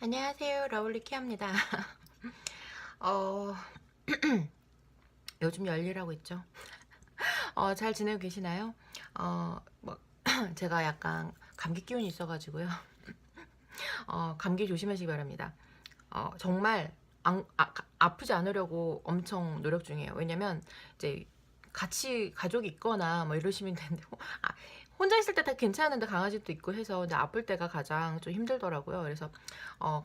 안녕하세요. 러블리키입니다. 어, 요즘 열일하고 있죠. 잘 지내고 계시나요? 뭐, 제가 약간 감기 기운이 있어가지고요. 감기 조심하시기 바랍니다. 정말 아프지 않으려고 엄청 노력 중이에요. 왜냐면 이제 같이 가족이 있거나 뭐 이러시면 되는데 혼자 있을 때 다 괜찮은데 강아지도 있고 해서 근데 아플 때가 가장 좀 힘들더라고요. 그래서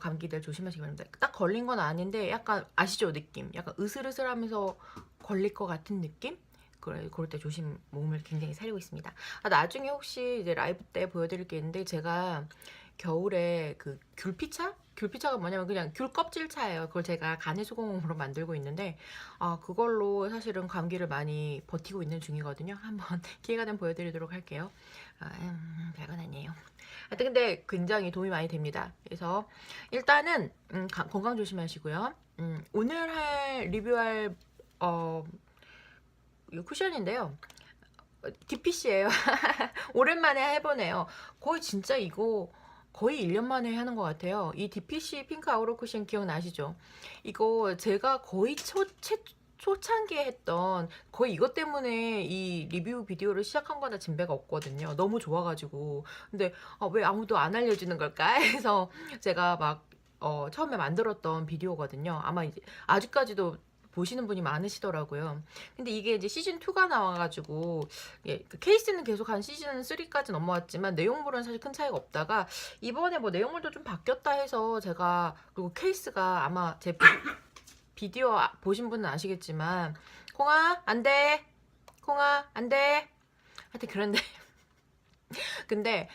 감기들 조심하시기 바랍니다. 딱 걸린 건 아닌데 약간 아시죠 느낌? 약간 으슬으슬하면서 걸릴 것 같은 느낌? 그럴 때 조심 몸을 굉장히 사리고 있습니다. 나중에 혹시 이제 라이브 때 보여드릴 게 있는데 제가 겨울에 그 귤피차? 귤피차가 뭐냐면 그냥 귤 껍질차예요. 그걸 제가 간의 수공으로 만들고 있는데 그걸로 사실은 감기를 많이 버티고 있는 중이거든요. 한번 기회가 되면 보여드리도록 할게요. 별건 아니에요. 하여튼 근데 굉장히 도움이 많이 됩니다. 그래서 일단은 건강 조심하시고요. 오늘 리뷰할 이 쿠션인데요. DPC예요. 오랜만에 해보네요. 거의 진짜 이거 거의 1년 만에 하는 것 같아요. 이 DPC 핑크 아우로 쿠션 기억나시죠? 이거 제가 거의 초창기에 했던 거의 이것 때문에 이 리뷰 비디오를 시작한 거나 진배가 없거든요. 너무 좋아가지고. 근데 왜 아무도 안 알려주는 걸까? 해서 제가 막 처음에 만들었던 비디오거든요. 아마 이제 아직까지도 보시는 분이 많으시더라고요. 근데 이게 이제 시즌2가 나와가지고, 예, 그 케이스는 계속 한 시즌3까지 넘어왔지만, 내용물은 사실 큰 차이가 없다가, 이번에 뭐 내용물도 좀 바뀌었다 해서 제가, 그리고 케이스가 아마 제 비디오 보신 분은 아시겠지만, 콩아, 안 돼! 콩아, 안 돼! 하여튼 그런데, 근데,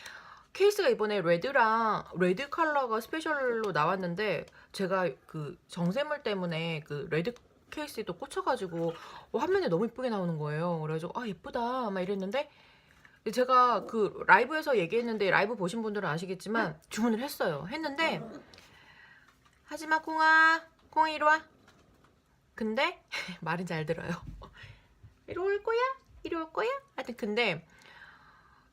케이스가 이번에 레드 컬러가 스페셜로 나왔는데 제가 그 정샘물 때문에 그 레드 케이스에 또 꽂혀가지고 화면에 너무 이쁘게 나오는 거예요. 그래가지고 예쁘다 막 이랬는데 제가 그 라이브에서 얘기했는데 라이브 보신 분들은 아시겠지만 주문을 했는데 하지마 콩아 이리 와. 근데 말은 잘 들어요. 이리 올 거야? 이리 올 거야? 하여튼 근데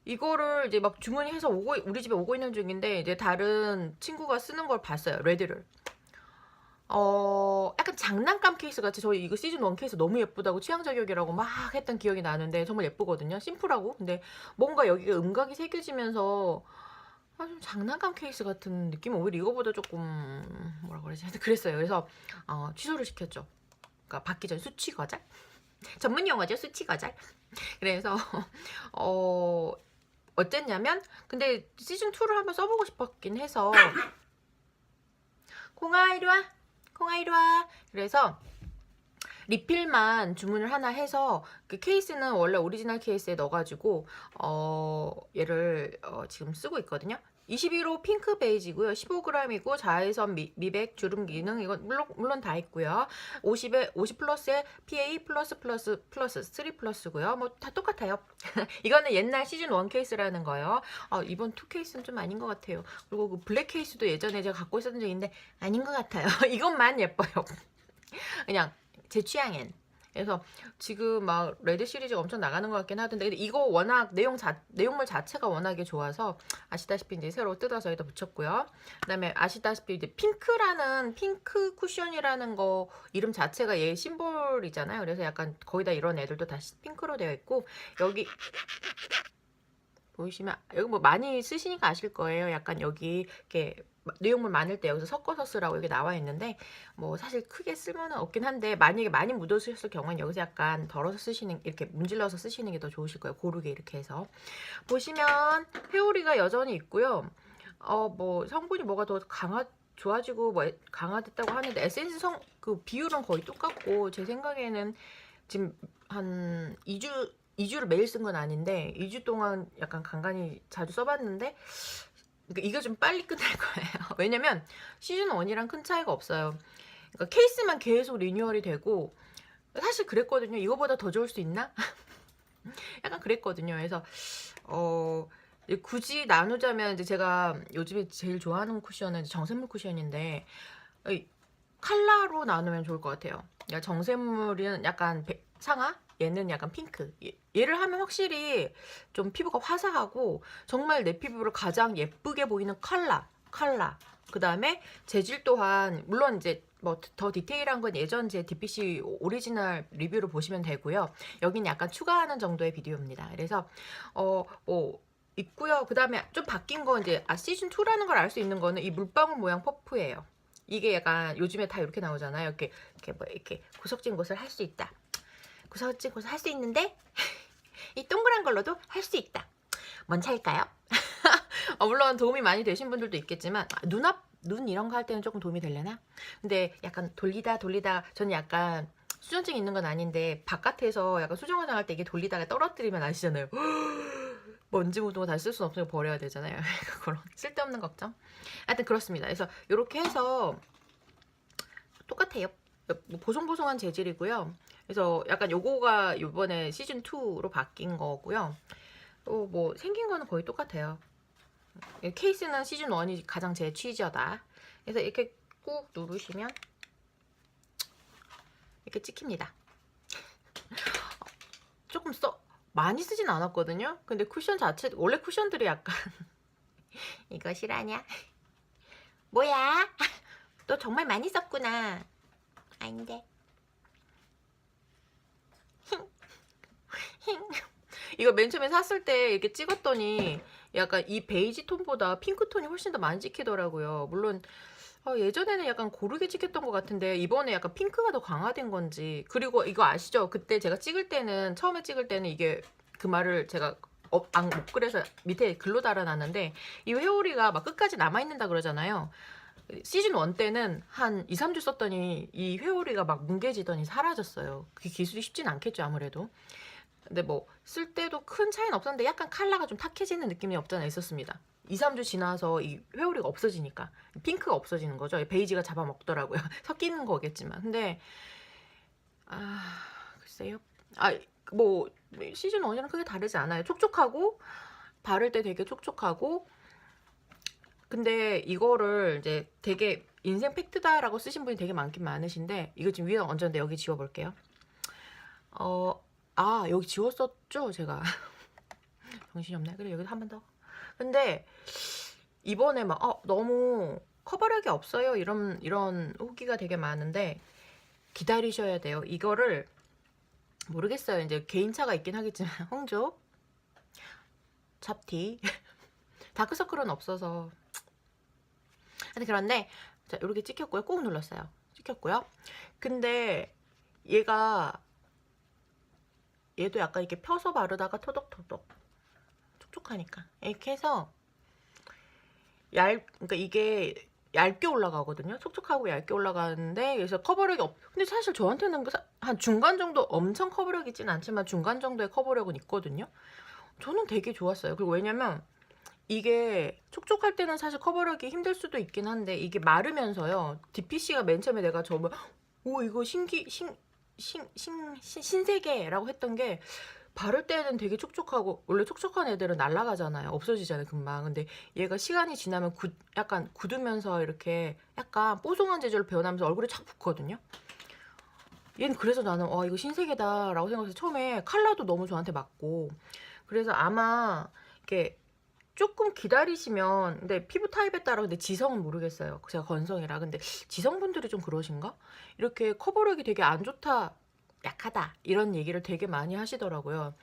이거를 이제 막 주문해서 우리 집에 오고 있는 중인데 이제 다른 친구가 쓰는 걸 봤어요. 레드를. 약간 장난감 케이스 같이 저희 이거 시즌 1 케이스 너무 예쁘다고 취향 저격이라고 막 했던 기억이 나는데 정말 예쁘거든요. 심플하고. 근데 뭔가 여기가 음각이 새겨지면서 좀 장난감 케이스 같은 느낌? 오히려 이거보다 조금 뭐라 그러지? 하여튼 그랬어요. 그래서 취소를 시켰죠. 그러니까 받기 전 수취 거절? 전문 용어죠. 수취 거절. 그래서 어쨌냐면 근데 시즌2를 한번 써보고 싶었긴 해서 콩아 이리 와 콩아 이리 와 그래서 리필만 주문을 하나 해서 그 케이스는 원래 오리지널 케이스에 넣어가지고 얘를 지금 쓰고 있거든요. 21호 핑크 베이지고요. 15g이고 자외선 미백 주름 기능 이건 물론 다 있고요. 50 플러스에 PA 플러스 3 플러스고요. 뭐 다 똑같아요. 이거는 옛날 시즌 1 케이스라는 거예요. 이번 2 케이스는 좀 아닌 것 같아요. 그리고 그 블랙 케이스도 예전에 제가 갖고 있었던 적이 있는데 아닌 것 같아요. 이것만 예뻐요. 그냥 제 취향엔. 그래서 지금 막 레드 시리즈가 엄청 나가는 것 같긴 하던데 근데 이거 워낙 내용물 자체가 워낙에 좋아서 아시다시피 이제 새로 뜯어서 여기다 붙였고요. 그다음에 아시다시피 이제 핑크 쿠션이라는 거 이름 자체가 얘 심볼이잖아요. 그래서 약간 거의 다 이런 애들도 다 핑크로 되어 있고 여기 보이시면 여기 뭐 많이 쓰시니까 아실 거예요. 약간 여기 이렇게 내용물 많을 때 여기서 섞어서 쓰라고 여기 나와 있는데 뭐 사실 크게 쓸모는 없긴 한데 만약에 많이 묻어쓰셨을 경우는 여기서 약간 덜어서 쓰시는 이렇게 문질러서 쓰시는 게 더 좋으실 거예요. 고르게 이렇게 해서 보시면 회오리가 여전히 있고요. 뭐 성분이 뭐가 더 좋아지고 뭐 강화됐다고 하는데 에센스 그 비율은 거의 똑같고 제 생각에는 지금 한 2주를 매일 쓴 건 아닌데 2주 동안 약간 간간히 자주 써봤는데 그러니까 이거 좀 빨리 끝날 거예요. 왜냐면 시즌 1이랑 큰 차이가 없어요. 그러니까 케이스만 계속 리뉴얼이 되고 사실 그랬거든요. 이거보다 더 좋을 수 있나? 약간 그랬거든요. 그래서 굳이 나누자면 이제 제가 요즘에 제일 좋아하는 쿠션은 정샘물 쿠션인데 컬러로 나누면 좋을 것 같아요. 그러니까 정샘물은 약간 상아, 얘는 약간 핑크. 얘를 하면 확실히 좀 피부가 화사하고 정말 내 피부를 가장 예쁘게 보이는 컬러. 그 다음에 재질 또한 물론 이제 뭐 더 디테일한 건 예전 제 DPC 오리지널 리뷰를 보시면 되고요. 여긴 약간 추가하는 정도의 비디오입니다. 그래서 뭐 있고요. 그 다음에 좀 바뀐 거 이제 시즌 2라는 걸 알 수 있는 거는 이 물방울 모양 퍼프예요. 이게 약간 요즘에 다 이렇게 나오잖아요. 이렇게 구석진 곳을 할 수 있다. 구석진 곳을 할 수 있는데 이 동그란 걸로도 할 수 있다. 뭔 차일까요? 물론 도움이 많이 되신 분들도 있겠지만 눈 이런 거 할 때는 조금 도움이 되려나? 근데 약간 돌리다 저는 약간 수전증 있는 건 아닌데 바깥에서 약간 수정 화장할 때 이게 돌리다가 떨어뜨리면 아시잖아요. 먼지 묻은 거 다시 쓸 수는 없으니까 버려야 되잖아요. 그런 쓸데없는 걱정. 하여튼 그렇습니다. 그래서 이렇게 해서 똑같아요. 보송보송한 재질이고요. 그래서 약간 요거가 이번에 시즌 2로 바뀐 거고요. 또 뭐 생긴 거는 거의 똑같아요. 케이스는 시즌 1이 가장 제 취지어다. 그래서 이렇게 꾹 누르시면 이렇게 찍힙니다. 조금 많이 쓰진 않았거든요. 근데 쿠션 자체 원래 쿠션들이 약간 이거 실화냐? 뭐야? 너 정말 많이 썼구나. 아닌데. 이거 맨 처음에 샀을 때 이렇게 찍었더니 약간 이 베이지 톤보다 핑크 톤이 훨씬 더 많이 찍히더라고요. 물론 예전에는 약간 고르게 찍혔던 것 같은데 이번에 약간 핑크가 더 강화된 건지. 그리고 이거 아시죠? 그때 제가 찍을 때는 처음에 찍을 때는 이게 그 말을 제가 못 그래서 밑에 글로 달아놨는데 이 회오리가 막 끝까지 남아있는다 그러잖아요. 시즌 1 때는 한 2, 3주 썼더니 이 회오리가 막 뭉개지더니 사라졌어요. 그 기술이 쉽진 않겠죠, 아무래도. 근데 뭐 쓸 때도 큰 차이는 없었는데 약간 컬러가 좀 탁해지는 느낌이 없잖아 있었습니다. 2, 3주 지나서 이 회오리가 없어지니까 핑크가 없어지는 거죠. 베이지가 잡아먹더라고요. 섞이는 거겠지만. 근데 글쎄요. 뭐 시즌 1이랑 크게 다르지 않아요. 촉촉하고 바를 때 되게 촉촉하고 근데 이거를 이제 되게 인생 팩트다라고 쓰신 분이 되게 많긴 많으신데 이거 지금 위에 얹었는데 여기 지워볼게요. 여기 지웠었죠 제가. 정신이 없네. 그래 여기서 한 번 더. 근데 이번에 막 너무 커버력이 없어요 이런 후기가 되게 많은데 기다리셔야 돼요. 이거를 모르겠어요. 이제 개인차가 있긴 하겠지만 홍조 잡티 다크서클은 없어서 그런데 자 이렇게 찍혔고요. 꾹 눌렀어요. 찍혔고요. 근데 얘도 약간 이렇게 펴서 바르다가 토덕토덕 촉촉하니까 이렇게 해서 그러니까 이게 얇게 올라가거든요. 촉촉하고 얇게 올라가는데 그래서 커버력이 근데 사실 저한테는 한 중간 정도 엄청 커버력이 있진 않지만 중간 정도의 커버력은 있거든요. 저는 되게 좋았어요. 그리고 왜냐면 이게 촉촉할 때는 사실 커버력이 힘들 수도 있긴 한데 이게 마르면서요. DPC가 맨 처음에 내가 정말 이거 신세계라고 했던 게 바를 때는 되게 촉촉하고 원래 촉촉한 애들은 날아가잖아요. 없어지잖아요 금방. 근데 얘가 시간이 지나면 약간 굳으면서 이렇게 약간 뽀송한 재질로 변하면서 얼굴에 착 붙거든요. 얘는 그래서 나는 이거 신세계다 라고 생각해서 처음에 컬러도 너무 저한테 맞고 그래서 아마 이렇게 조금 기다리시면 근데 피부 타입에 따라 근데 지성은 모르겠어요. 제가 건성이라. 근데 지성분들이 좀 그러신가? 이렇게 커버력이 되게 안 좋다 약하다 이런 얘기를 되게 많이 하시더라고요.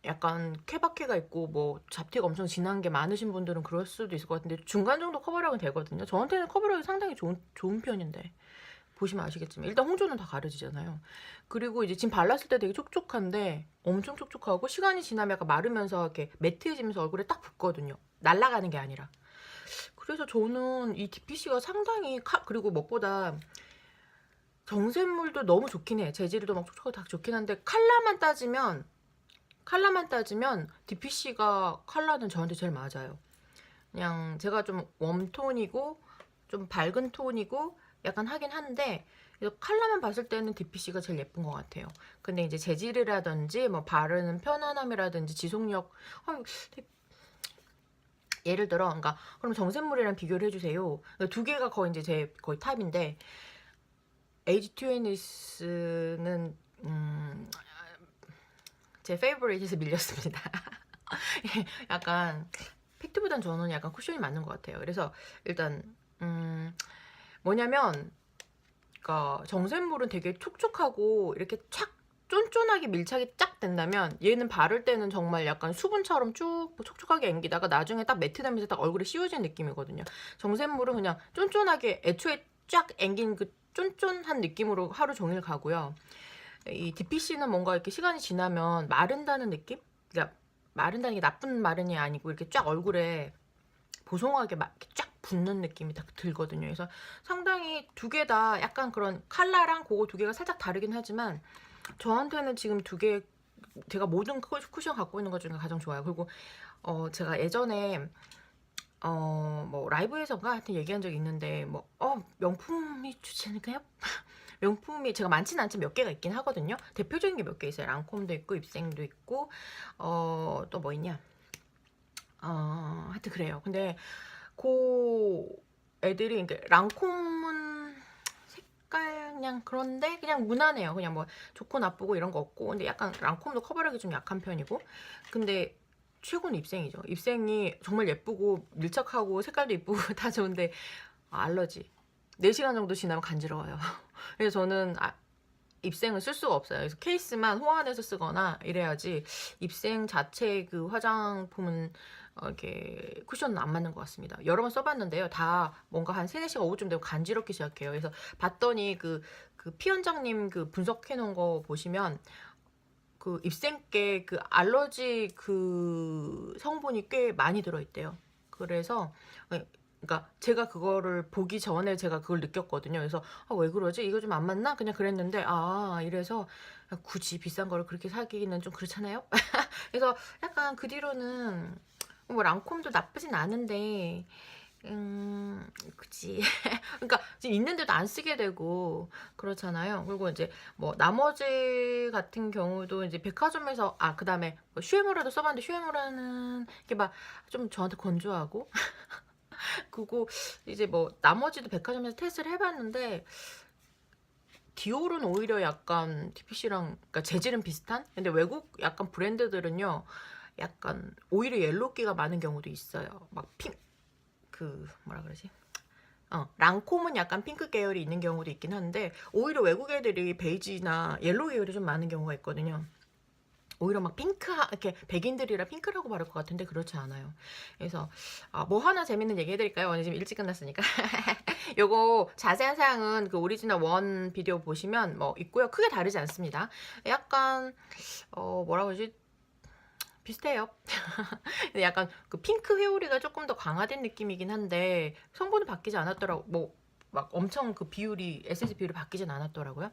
약간 쾌박해가 있고 뭐 잡티가 엄청 진한 게 많으신 분들은 그럴 수도 있을 것 같은데 중간 정도 커버력은 되거든요. 저한테는 커버력이 상당히 좋은 편인데 보시면 아시겠지만 일단 홍조는 다 가려지잖아요. 그리고 이제 지금 발랐을 때 되게 촉촉한데 엄청 촉촉하고 시간이 지나면 약간 마르면서 이렇게 매트해지면서 얼굴에 딱 붙거든요. 날아가는 게 아니라. 그래서 저는 이 DPC가 상당히 그리고 무엇보다 정샘물도 너무 좋긴 해. 재질도 막 촉촉하고 다 좋긴 한데 컬러만 따지면 DPC가 컬러는 저한테 제일 맞아요. 그냥 제가 좀 웜톤이고 좀 밝은 톤이고 약간 하긴 한데 컬러만 봤을 때는 DPC가 제일 예쁜 것 같아요. 근데 이제 재질이라든지 뭐 바르는 편안함이라든지 지속력 예를 들어 그러니까 그럼 정샘물이랑 비교를 해주세요. 그러니까 두 개가 거의 이제 제 거의 탑인데 에이지2애니스는 제 페이보릿에서 밀렸습니다. 약간 팩트보단 저는 약간 쿠션이 맞는 것 같아요. 그래서 일단 뭐냐면 그러니까 정샘물은 되게 촉촉하고 이렇게 촥 쫀쫀하게 밀착이 쫙 된다면 얘는 바를 때는 정말 약간 수분처럼 쭉 촉촉하게 앵기다가 나중에 딱 매트되면서 딱 얼굴에 씌워지는 느낌이거든요. 정샘물은 그냥 쫀쫀하게 애초에 쫙 앵긴 그 쫀쫀한 느낌으로 하루 종일 가고요. 이 DPC는 뭔가 이렇게 시간이 지나면 마른다는 느낌? 그러니까 마른다는 게 나쁜 마른이 아니고 이렇게 쫙 얼굴에 보송하게 막 이렇게 쫙 붙는 느낌이 딱 들거든요. 그래서 상당히 두 개 다 약간 그런 컬러랑 그거 두 개가 살짝 다르긴 하지만 저한테는 지금 두 개 제가 모든 쿠션 갖고 있는 것 중에 가장 좋아요. 그리고 제가 예전에 뭐 라이브에서가 하여튼 얘기한 적이 있는데 뭐 명품이 좋지 않을까요? 명품이 제가 많지는 않지만 몇 개가 있긴 하거든요. 대표적인 게 몇 개 있어요. 랑콤도 있고 입생도 있고 또 뭐 있냐? 하여튼 그래요. 근데 그 애들이 이제 랑콤은 색깔 그냥 그런데 그냥 무난해요. 그냥 뭐 좋고 나쁘고 이런 거 없고. 근데 약간 랑콤도 커버력이 좀 약한 편이고. 근데 최고는 입생이죠. 입생이 정말 예쁘고 밀착하고 색깔도 이쁘고 다 좋은데 알러지. 4시간 정도 지나면 간지러워요. 그래서 저는 입생을 쓸 수가 없어요. 그래서 케이스만 호환해서 쓰거나 이래야지 입생 자체 그 화장품은 이렇게 쿠션은 안 맞는 것 같습니다. 여러 번 써봤는데요. 다 뭔가 한 3, 4시간 오후쯤 되고 간지럽기 시작해요. 그래서 봤더니 그 피원장님 그 분석해 놓은 거 보시면 그 입생께 그 알러지 그 성분이 꽤 많이 들어있대요. 그래서 그러니까 제가 그거를 보기 전에 제가 그걸 느꼈거든요. 그래서 왜 그러지? 이거 좀 안 맞나? 그냥 그랬는데 이래서 굳이 비싼 거를 그렇게 사기는 좀 그렇잖아요. 그래서 약간 그 뒤로는 뭐 랑콤도 나쁘진 않은데 그치. 그러니까 지금 있는데도 안 쓰게 되고 그렇잖아요. 그리고 이제 뭐 나머지 같은 경우도 이제 백화점에서 그다음에 뭐 슈에무라도 써봤는데 슈에무라는 이게 막 좀 저한테 건조하고 그거 이제 뭐 나머지도 백화점에서 테스트를 해봤는데 디올은 오히려 약간 DPC랑 그러니까 재질은 비슷한? 근데 외국 약간 브랜드들은요 약간 오히려 옐로기가 많은 경우도 있어요. 막 뭐라 그러지? 랑콤은 약간 핑크 계열이 있는 경우도 있긴 한데 오히려 외국 애들이 베이지나 옐로우 계열이 좀 많은 경우가 있거든요. 오히려 막 핑크 이렇게 백인들이라 핑크라고 말할 것 같은데 그렇지 않아요. 그래서 뭐 하나 재밌는 얘기 해드릴까요? 오늘 지금 일찍 끝났으니까. 요거 자세한 사항은 그 오리지널 원 비디오 보시면 뭐 있고요. 크게 다르지 않습니다. 약간 뭐라 그러지? 비슷해요. 근데 약간 그 핑크 회오리가 조금 더 강화된 느낌이긴 한데 성분은 바뀌지 않았더라고. 뭐 막 엄청 그 비율이 에센스 비율이 바뀌진 않았더라고요.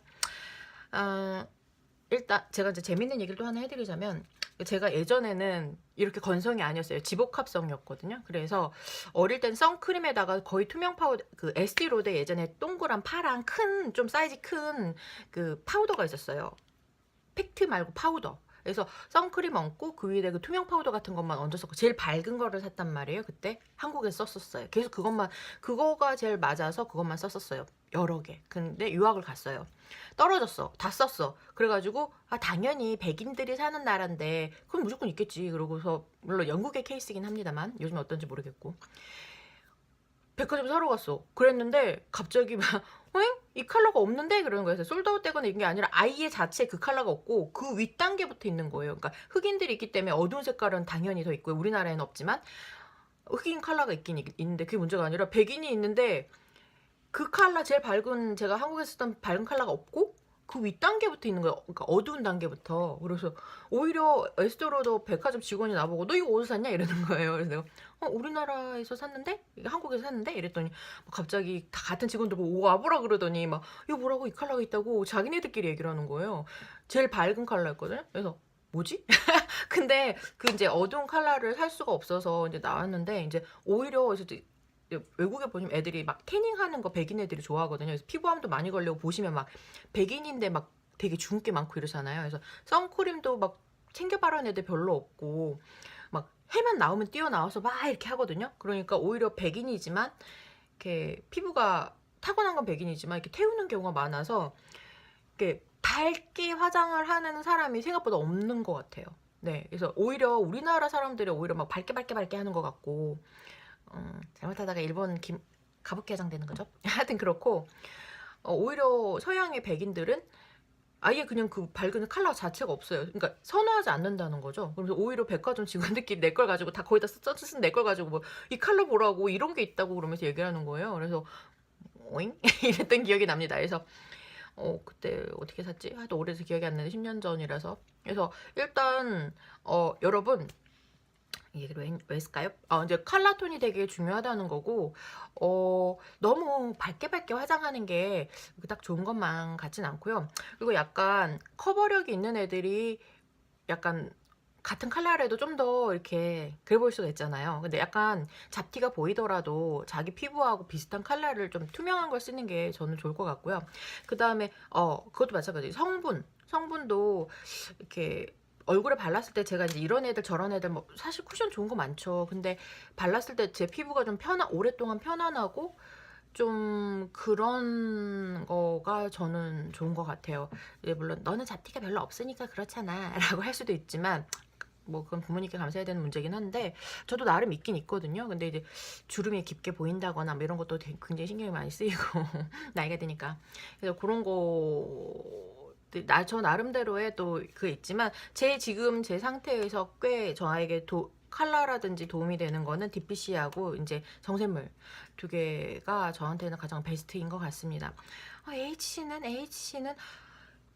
일단 제가 이제 재밌는 얘기를 또 하나 해드리자면 제가 예전에는 이렇게 건성이 아니었어요. 지복합성이었거든요. 그래서 어릴 땐 선크림에다가 거의 투명 파우더 그 에스티로드 예전에 동그란 파란 큰 좀 사이즈 큰 그 파우더가 있었어요. 팩트 말고 파우더. 그래서 선크림 얹고 그 위에 그 투명 파우더 같은 것만 얹어서 제일 밝은 거를 샀단 말이에요. 그때 한국에서 썼었어요. 계속 그거가 제일 맞아서 그것만 썼었어요. 여러 개. 근데 유학을 갔어요. 떨어졌어. 다 썼어. 그래가지고 당연히 백인들이 사는 나라인데 그럼 무조건 있겠지. 그러고서 물론 영국의 케이스긴 합니다만 요즘 어떤지 모르겠고 백화점 사러 갔어. 그랬는데 갑자기 막 이 컬러가 없는데? 그러는 거예요. 솔드아웃 되거나 이런 게 아니라 아예 자체 그 컬러가 없고 그 윗단계부터 있는 거예요. 그러니까 흑인들이 있기 때문에 어두운 색깔은 당연히 더 있고요. 우리나라에는 없지만 흑인 컬러가 있긴 있는데 그게 문제가 아니라 백인이 있는데 그 컬러 제일 밝은 제가 한국에서 쓰던 밝은 컬러가 없고 그 윗단계부터 있는 거예요. 그러니까 어두운 단계부터. 그래서 오히려 에스테로도 백화점 직원이 나보고 너 이거 어디서 샀냐? 이러는 거예요. 그래서 내가 우리나라에서 샀는데? 한국에서 샀는데? 이랬더니 갑자기 다 같은 직원들 보고 와보라 그러더니 막 이거 뭐라고 이 컬러가 있다고 자기네들끼리 얘기를 하는 거예요. 제일 밝은 컬러였거든요. 그래서 뭐지? 근데 그 이제 어두운 컬러를 살 수가 없어서 이제 나왔는데 이제 오히려 이제 외국에 보시면 애들이 막 태닝하는 거 백인 애들이 좋아하거든요. 그래서 피부암도 많이 걸리고 보시면 막 백인인데 막 되게 주근깨 많고 이러잖아요. 그래서 선크림도 막 챙겨 바르는 애들 별로 없고 막 해만 나오면 뛰어나와서 막 이렇게 하거든요. 그러니까 오히려 백인이지만 이렇게 피부가 타고난 건 백인이지만 이렇게 태우는 경우가 많아서 이렇게 밝게 화장을 하는 사람이 생각보다 없는 것 같아요. 네, 그래서 오히려 우리나라 사람들이 오히려 막 밝게 밝게 밝게 하는 것 같고, 잘못하다가 일본 가부키 화장 되는 거죠. 하여튼 그렇고, 오히려 서양의 백인들은 아예 그냥 그 밝은 컬러 자체가 없어요. 그러니까 선호하지 않는다는 거죠. 그래서 오히려 백화점 직원들끼리 내 걸 가지고 다 거의 다 쓴 내 걸 가지고 뭐 이 컬러 보라고 이런 게 있다고 그러면서 얘기하는 거예요. 그래서 오잉? 이랬던 기억이 납니다. 그래서 그때 어떻게 샀지? 하도 오래돼서 기억이 안 나는데 10년 전이라서. 그래서 일단 여러분 이 얘기를 왜 했을까요? 이제 컬러 톤이 되게 중요하다는 거고, 너무 밝게 밝게 화장하는 게 딱 좋은 것만 같진 않고요. 그리고 약간 커버력이 있는 애들이 약간 같은 컬러라도 좀 더 이렇게 그래 보일 수가 있잖아요. 근데 약간 잡티가 보이더라도 자기 피부하고 비슷한 컬러를 좀 투명한 걸 쓰는 게 저는 좋을 것 같고요. 그 다음에 그것도 마찬가지. 성분도 이렇게 얼굴에 발랐을 때 제가 이제 이런 애들 저런 애들 뭐 사실 쿠션 좋은 거 많죠. 근데 발랐을 때 제 피부가 좀 오랫동안 편안하고 좀 그런 거가 저는 좋은 것 같아요. 물론 너는 잡티가 별로 없으니까 그렇잖아 라고 할 수도 있지만, 뭐 그건 부모님께 감사해야 되는 문제긴 한데 저도 나름 있긴 있거든요. 근데 이제 주름이 깊게 보인다거나 뭐 이런 것도 굉장히 신경이 많이 쓰이고 나이가 드니까. 그래서 그런 거 저 나름대로의 또 그 있지만, 지금 제 상태에서 꽤 저에게 컬러라든지 도움이 되는 거는 DPC하고 이제 정샘물 두 개가 저한테는 가장 베스트인 것 같습니다. HC는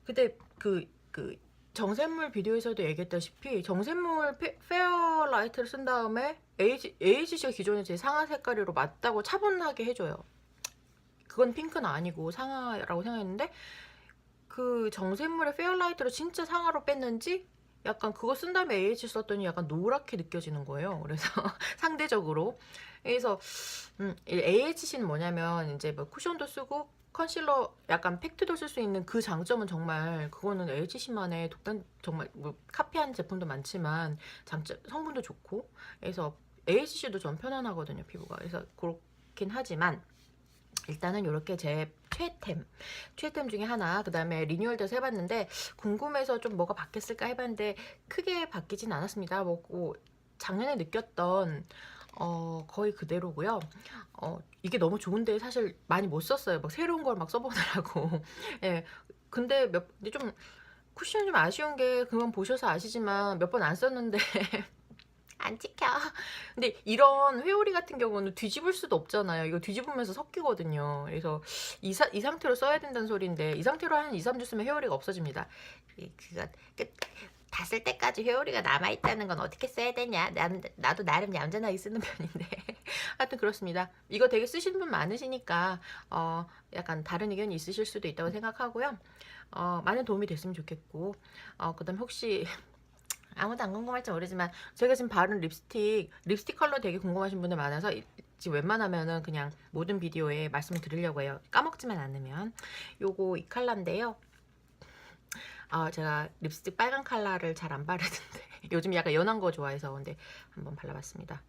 그때 그 정샘물 비디오에서도 얘기했다시피 정샘물 페어라이트를 쓴 다음에 AHC가 기존에 제 상아 색깔으로 맞다고 차분하게 해줘요. 그건 핑크는 아니고 상아라고 생각했는데, 그 정샘물의 페어라이트로 진짜 상아로 뺐는지 약간 그거 쓴 다음에 AH 썼더니 약간 노랗게 느껴지는 거예요. 그래서 상대적으로. 그래서 AHC는 뭐냐면 이제 뭐 쿠션도 쓰고 컨실러 약간 팩트도 쓸 수 있는 그 장점은 정말 그거는 AHC만의 정말 뭐 카피한 제품도 많지만 성분도 좋고, 그래서 AHC도 좀 편안하거든요, 피부가. 그래서 그렇긴 하지만 일단은 이렇게 제 최애템 중에 하나. 그 다음에 리뉴얼돼서 해봤는데 궁금해서 좀 뭐가 바뀌었을까 해봤는데 크게 바뀌진 않았습니다. 뭐 작년에 느꼈던 거의 그대로고요. 이게 너무 좋은데 사실 많이 못 썼어요. 막 새로운 걸 막 써보느라고. 예. 근데 좀 쿠션이 좀 아쉬운 게, 그건 보셔서 아시지만 몇 번 안 썼는데 안 찍혀. 근데 이런 회오리 같은 경우는 뒤집을 수도 없잖아요. 이거 뒤집으면서 섞이거든요. 그래서 이 상태로 써야 된다는 소리인데, 이 상태로 한 2, 3주 쓰면 회오리가 없어집니다. 다 쓸 때까지 회오리가 남아있다는 건 어떻게 써야 되냐. 나도 나름 얌전하게 쓰는 편인데. 하여튼 그렇습니다. 이거 되게 쓰시는 분 많으시니까 약간 다른 의견이 있으실 수도 있다고 생각하고요. 많은 도움이 됐으면 좋겠고, 그 다음 혹시 아무도 안 궁금할지 모르지만 제가 지금 바른 립스틱 컬러 되게 궁금하신 분들 많아서 지금 웬만하면은 그냥 모든 비디오에 말씀을 드리려고 해요. 까먹지만 않으면. 요거 이 컬러인데요. 제가 립스틱 빨간 컬러를 잘 안 바르는데 요즘 약간 연한 거 좋아해서 근데 한번 발라봤습니다.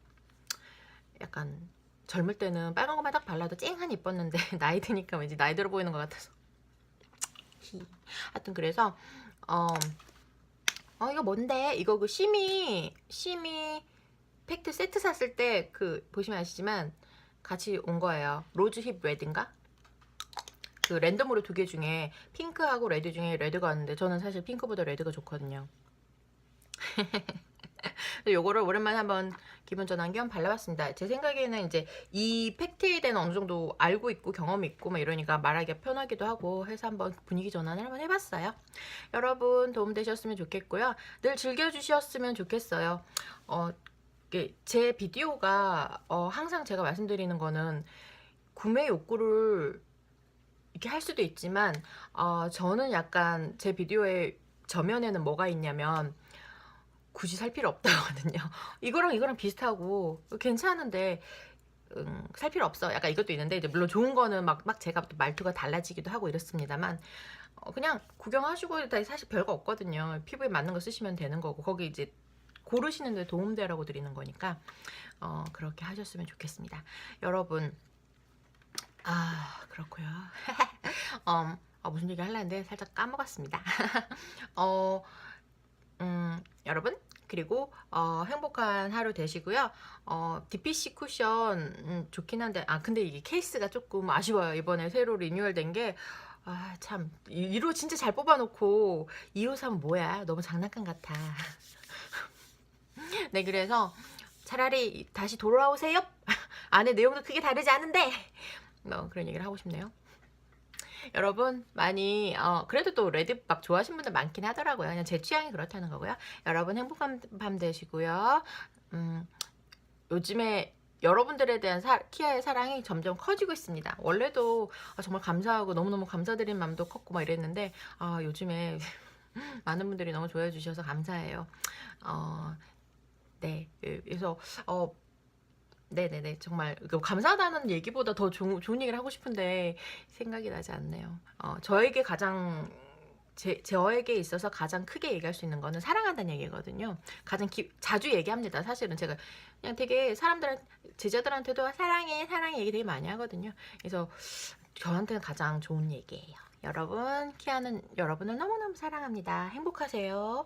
약간 젊을 때는 빨간 거만 딱 발라도 쨍하니 이뻤는데 나이 드니까 왠지 나이 들어 보이는 것 같아서. 하여튼 그래서 이거 뭔데? 이거 그 시미 팩트 세트 샀을 때 그 보시면 아시지만 같이 온 거예요. 로즈 힙 레드인가? 그 랜덤으로 두 개 중에 핑크하고 레드 중에 레드가 왔는데 저는 사실 핑크보다 레드가 좋거든요. 요거를 오랜만에 한번 기분 전환 겸 발라봤습니다. 제 생각에는 이제 이 팩트에 대한 어느 정도 알고 있고 경험이 있고 막 이러니까 말하기가 편하기도 하고 해서 한번 분위기 전환을 한번 해봤어요. 여러분 도움되셨으면 좋겠고요. 늘 즐겨주셨으면 좋겠어요. 제 비디오가 항상 제가 말씀드리는 거는 구매 욕구를 이렇게 할 수도 있지만 저는 약간 제 비디오의 저면에는 뭐가 있냐면 굳이 살 필요 없다거든요. 이거랑 비슷하고 괜찮은데 살 필요 없어. 약간 이것도 있는데 이제 물론 좋은 거는 막 제가 또 말투가 달라지기도 하고 이렇습니다만 그냥 구경하시고 사실 별거 없거든요. 피부에 맞는 거 쓰시면 되는 거고 거기 이제 고르시는 데 도움되라고 드리는 거니까 그렇게 하셨으면 좋겠습니다. 여러분 그렇고요. 무슨 얘기 하려는데 살짝 까먹었습니다. 여러분 그리고 행복한 하루 되시고요. DPC 쿠션 좋긴 한데 근데 이게 케이스가 조금 아쉬워요. 이번에 새로 리뉴얼된 게 참 1호 진짜 잘 뽑아놓고 2호 사면 뭐야, 너무 장난감 같아. 네, 그래서 차라리 다시 돌아오세요. 안에 내용도 크게 다르지 않은데 그런 얘기를 하고 싶네요. 여러분 많이 그래도 또 레드 막 좋아하시는 분들 많긴 하더라고요. 그냥 제 취향이 그렇다는 거고요. 여러분 행복한 밤 되시고요. 요즘에 여러분들에 대한 키아의 사랑이 점점 커지고 있습니다. 원래도 정말 감사하고 너무너무 감사드린 마음도 컸고 막 이랬는데 요즘에 많은 분들이 너무 좋아해 주셔서 감사해요. 네, 그래서 네네네, 정말 감사하다는 얘기보다 더 좋은 얘기를 하고 싶은데 생각이 나지 않네요. 저에게 저에게 있어서 가장 크게 얘기할 수 있는 거는 사랑한다는 얘기거든요. 가장 자주 얘기합니다. 사실은 제가 그냥 되게 제자들한테도 사랑해 얘기 되게 많이 하거든요. 그래서 저한테는 가장 좋은 얘기예요. 여러분, 키아는 여러분을 너무너무 사랑합니다. 행복하세요.